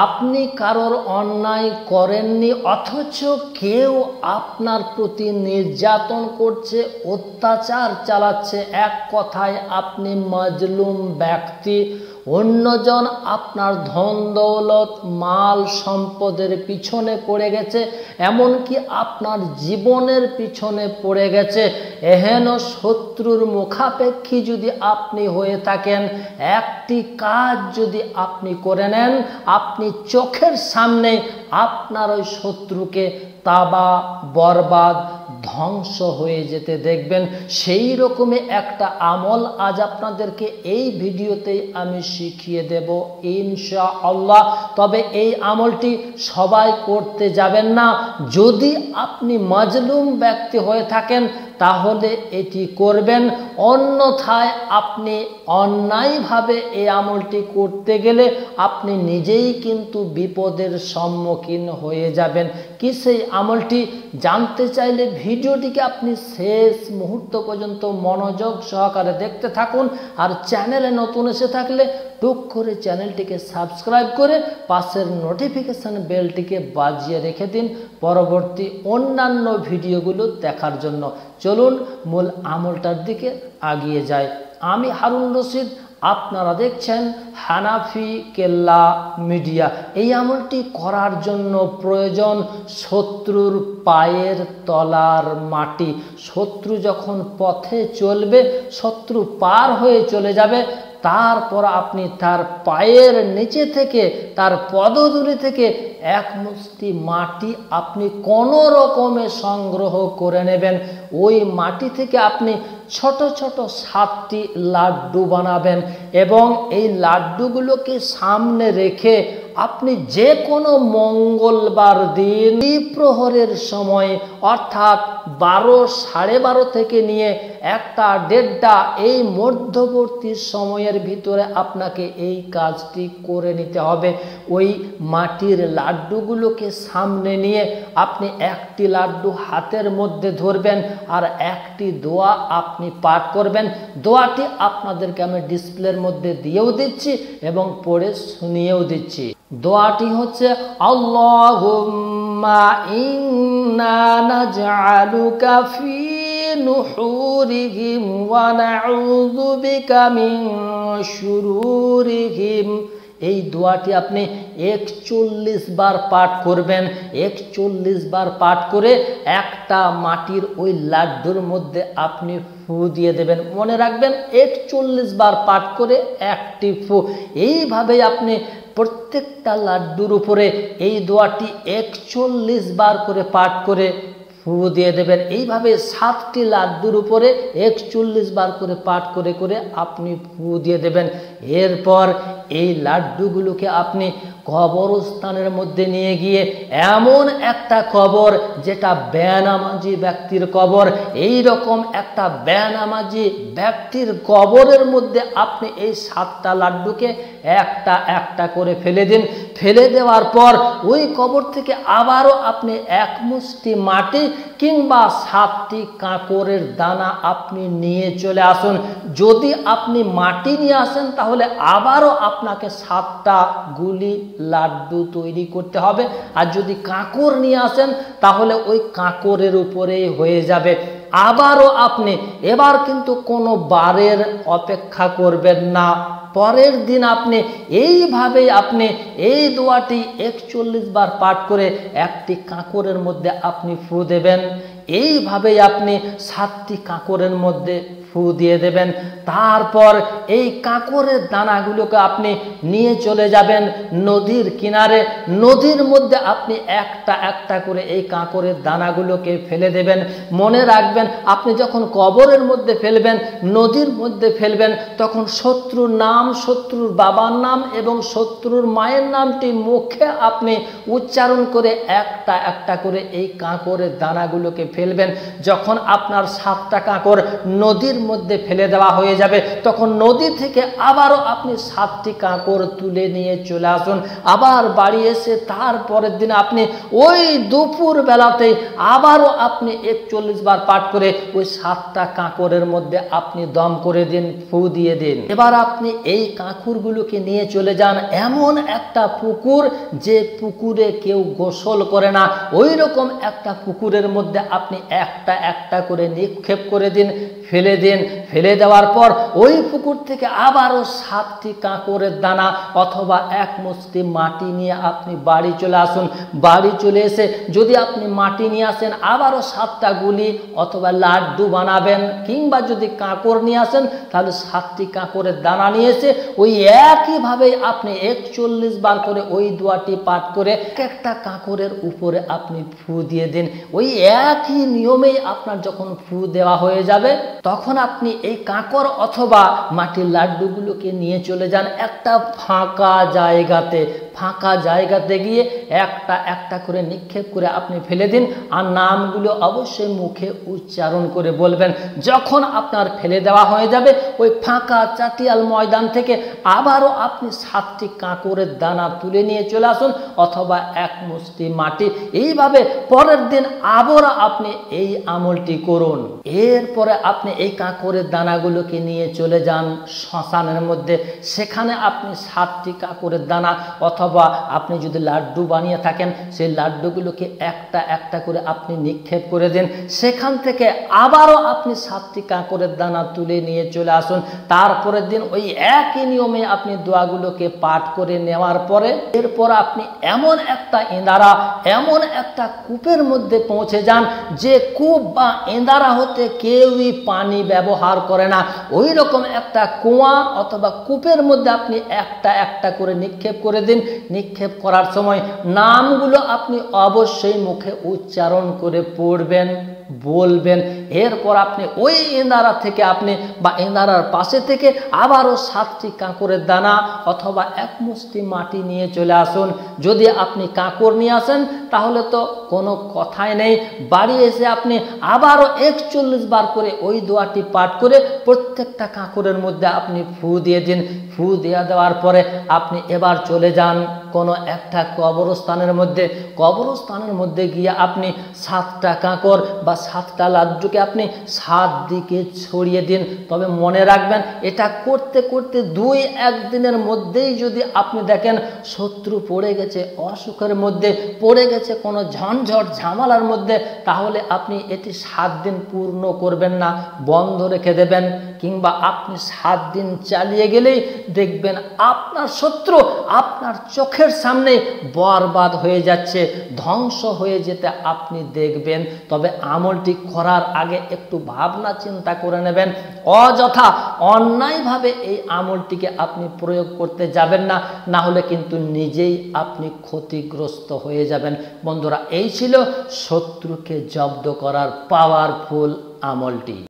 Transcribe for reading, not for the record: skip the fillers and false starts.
আপনি কারোর অন্যায় করেননি, অথচ কেউ আপনার প্রতি নির্যাতন করছে, অত্যাচার চালাচ্ছে। এক কথায় আপনি মাজলুম ব্যক্তি। অন্যজন আপনার ধন দৌলত মাল সম্পদের পিছনে পড়ে গেছে, এমনকি আপনার জীবনের পিছনে পড়ে গেছে। এহেন শত্রুর মুখাপেক্ষী যদি আপনি হয়ে থাকেন, একটি কাজ যদি আপনি করে নেন, আপনি চোখের সামনে আপনার ওই শত্রুকে তাবা বরবাদ ধ্বংস হয়ে যেতে দেখবেন। সেই রকমই একটা আমল আজ আপনাদেরকে এই ভিডিওতেই আমি শিখিয়ে দেব ইনশাআল্লাহ। তবে এই আমলটি সবাই করতে যাবেন না। যদি আপনি মাজলুম ব্যক্তি হয়ে থাকেন তাহলে এটি করবেন, অন্যথায় আপনি অন্যায়ভাবে এই আমলটি করতে গেলে আপনি নিজেই কিন্তু বিপদের সম্মুখীন হয়ে যাবেন। কি সেই আমলটি জানতে চাইলে ভিডিওটিকে আপনি শেষ মুহূর্ত পর্যন্ত মনোযোগ সহকারে দেখতে থাকুন। আর চ্যানেলে নতুন এসে থাকলে টুক করে চ্যানেলটিকে সাবস্ক্রাইব করে পাশের নোটিফিকেশন বেলটিকে বাজিয়ে রেখে দিন পরবর্তী অন্যান্য ভিডিওগুলো দেখার জন্য। চলুন মূল আমলটার দিকে এগিয়ে যাই। আমি হারুন রশিদ, আপনারা দেখছেন হানাফি কেল্লা মিডিয়া। এই আমলটি করার জন্য প্রয়োজন শত্রুর পায়ের তলার মাটি। শত্রু যখন পথে চলবে, শত্রু পার হয়ে চলে যাবে, তারপর আপনি তার পায়ের নিচে থেকে, তার পদধূলি থেকে এক মুষ্টি মাটি আপনি কোনো রকমে সংগ্রহ করে নেবেন। ওই মাটি থেকে আপনি ছোট ছোট 7টি লাড্ডু বানাবেন এবং এই লাড্ডুগুলোকে সামনে রেখে আপনি যে কোনো মঙ্গলবার দিন প্রহরের সময়, অর্থাৎ 12, 12:30 থেকে নিয়ে 1টা, 1:30 এই মধ্যবর্তী সময়ের ভিতরে আপনাকে এই কাজটি করে নিতে হবে। ওই মাটির লাড্ডুগুলোকে সামনে নিয়ে আপনি একটি লাড্ডু হাতের মধ্যে ধরবেন আর একটি দোয়া আপনি পাঠ করবেন। দোয়াটি আপনাদেরকে আমি ডিসপ্লের মধ্যে দিয়েও দিচ্ছি এবং পড়ে শুনিয়েও দিচ্ছি। দোয়াটি হচ্ছে আল্লাহুম্মা ইন্না নাজআলুকা ফি নুহুরিহিম ওয়া নাউযু বিকা মিন শুরুরিহিম। এই দোয়াটি আপনি 41 বার পাঠ করবেন। 41 বার পাঠ করে একটা মাটির ওই লাড্ডুর মধ্যে আপনি ফু দিয়ে দেবেন। মনে রাখবেন 41 বার পাঠ করে একটি ফু। এইভাবেই আপনি প্রত্যেকটা লাড্ডুর উপরে এই দোয়াটি 41 বার করে পাঠ করে ফু দিয়ে দেবেন। এইভাবে 7টি লাড্ডুর উপরে 41 বার করে পাঠ করে করে আপনি ফু দিয়ে দেবেন। এরপর এই লাড্ডুগুলোকে আপনি কবরস্থানের মধ্যে নিয়ে গিয়ে, এমন একটা কবর যেটা বেনামাজি ব্যক্তির কবর, এই রকম একটা বেনামাজি ব্যক্তির কবরের মধ্যে আপনি এই 7টা লাড্ডুকে একটা একটা করে ফেলে দিন। ফেলে দেওয়ার পর ওই কবর থেকে আবারও আপনি এক মুষ্টি মাটি কিংবা 7টি কাঁকরের দানা আপনি নিয়ে চলে আসুন। যদি আপনি মাটি নিয়ে আসেন তাহলে আবারও আপনাকে 7টা গুলি লাড্ডু তৈরি করতে হবে, আর যদি কাঁকর নিয়ে আসেন তাহলে ওই কাঁকরের উপরেই হয়ে যাবে। আবারও আপনি এবার কিন্তু কোনো বারের অপেক্ষা করবেন না, পরের দিন আপনি এইভাবেই আপনি এই দোয়াটি 41 বার পাঠ করে একটি কাঁকরের মধ্যে আপনি ফু দেবেন। এইভাবেই আপনি 7টি কাঁকরের মধ্যে ফু দিয়ে দেবেন। তারপর এই কাঁকরের দানাগুলোকে আপনি নিয়ে চলে যাবেন নদীর কিনারে। নদীর মধ্যে আপনি একটা একটা করে এই কাঁকরের দানাগুলোকে ফেলে দেবেন। মনে রাখবেন, আপনি যখন কবরের মধ্যে ফেলবেন, নদীর মধ্যে ফেলবেন, তখন শত্রুর নাম, শত্রুর বাবার নাম এবং শত্রুর মায়ের নামটি মুখে আপনি উচ্চারণ করে একটা একটা করে এই কাঁকরের দানাগুলোকে ফেলবেন। যখন আপনার 7টা কাঁকর নদীর মধ্যে ফেলে দেওয়া হয়ে যাবে। তখন নদী থেকে আবারও আপনি 7টি কাঁকর তুলে নিয়ে চলে আসুন। আবার বাড়ি এসে তারপরের দিন আপনি ওই দুপুর বেলাতেই আবারও আপনি 41 বার পাঠ করে ওই 7টা কাঁকরের মধ্যে আপনি দম করে দিন, ফু দিয়ে দিন। এবার আপনি এই কাঁকরগুলোকে নিয়ে চলে যান এমন একটা পুকুর, যে পুকুরে কেউ গোসল করে না, ওই রকম একটা পুকুরের মধ্যে আপনি একটা একটা করে নিক্ষেপ করে দিন, ফেলে দিন। ফেলে দেওয়ার পর ওই পুকুর থেকে আবারও 7টি কাঁকরের দানা অথবা 1 মুষ্টি মাটি নিয়ে আপনি বাড়ি চলে আসুন। বাড়ি চলে এসে যদি আপনি মাটি নিয়ে আসেন, আবারও 7টা গুলি অথবা লাড্ডু বানাবেন, কিংবা যদি কাঁকর নিয়ে আসেন তাহলে 7টি কাঁকরের দানা নিয়ে এসে ওই একইভাবে আপনি 41 বার করে ওই দোয়াটি পাঠ করে একটা কাঁকরের উপরে আপনি ফু দিয়ে দিন। ওই একই নিয়মেই আপনার যখন ফু দেওয়া হয়ে যাবে, তখন আপনি এই কাঁকর অথবা মাটির লাড্ডুগুলোকে নিয়ে চলে যান একটা ফাঁকা জায়গাতে। ফাঁকা জায়গাতে গিয়ে একটা একটা করে নিক্ষেপ করে আপনি ফেলে দিন, আর নামগুলো অবশ্যই মুখে উচ্চারণ করে বলবেন। যখন আপনার ফেলে দেওয়া হয়ে যাবে, ওই ফাঁকা চাটিয়াল ময়দান থেকে আবারও আপনি 7টি কাঁকরের দানা তুলে নিয়ে চলে আসুন অথবা 1 মুষ্টি মাটি। এইভাবে পরের দিন আবারও আপনি এই আমলটি করুন। এরপরে আপনি এই কাঁকরের দানাগুলোকে নিয়ে চলে যান শ্মশানের মধ্যে। সেখানে আপনি 7টি কাঁকরের দানা অথবা আপনি যদি লাড্ডু বানিয়ে থাকেন, সেই লাড্ডুগুলোকে একটা একটা করে আপনি নিক্ষেপ করে দিন। সেখান থেকে আবারও আপনি 7টি কাঁকরের দানা তুলে নিয়ে চলে আসুন। তারপরের দিন ওই একই নিয়মে আপনি দোয়াগুলোকে পাঠ করে নেওয়ার পরে এরপর আপনি এমন একটা ইঁদারা, এমন একটা কূপের মধ্যে পৌঁছে যান, যে কূপ বা ইঁদারা হতে কেউই পানি ব্যবহার করে না। ওই রকম একটা কুয়া অথবা কূপের মধ্যে আপনি একটা একটা করে নিক্ষেপ করে দিন। নিক্ষেপ করার সময় নামগুলো আপনি অবশ্যই মুখে উচ্চারণ করে পড়বেন, বলবেন। এরপর আপনি ওই ইঁদারা থেকে আপনি বা ইঁদারার পাশে থেকে আবারও 7টি কাঁকরের দানা অথবা 1 মুষ্টি মাটি নিয়ে চলে আসুন। যদি আপনি কাঁকর নিয়ে আসেন তাহলে তো কোনো কথাই নেই। বাড়ি এসে আপনি আবারও 41 বার করে ওই দোয়াটি পাঠ করে প্রত্যেকটা কাঁকরের মধ্যে আপনি ফু দিয়ে দিন। ফু দেওয়ার পরে আপনি এবার চলে যান কোনো একটা কবরস্থানের মধ্যে। কবরস্থানের মধ্যে গিয়ে আপনি 7টা কাঁকর বা 7টা লাড্ডুকে আপনি 7 দিকে ছড়িয়ে দিন। তবে মনে রাখবেন, এটা করতে করতে 2-1 দিনের মধ্যেই যদি আপনি দেখেন শত্রু পড়ে গেছে অসুখের মধ্যে, পড়ে গেছে কোনো ঝঞ্ঝট ঝামেলার মধ্যে, তাহলে আপনি এটি 7 দিন পূর্ণ করবেন না, বন্ধ রেখে দেবেন। কিংবা আপনি 7 দিন চালিয়ে গেলেই দেখবেন আপনার শত্রু আপনার চোখের সামনে বরবাদ হয়ে যাচ্ছে, ধ্বংস হয়ে যেতে আপনি দেখবেন। তবে আমলটি করার আগে একটু ভাবনা চিন্তা করে নেবেন। অযথা অন্যায়ভাবে এই আমলটিকে আপনি প্রয়োগ করতে যাবেন না, না হলে কিন্তু নিজেই আপনি ক্ষতিগ্রস্ত হয়ে যাবেন। বন্ধুরা, এই ছিল শত্রুকে জব্দ করার পাওয়ারফুল আমলটি।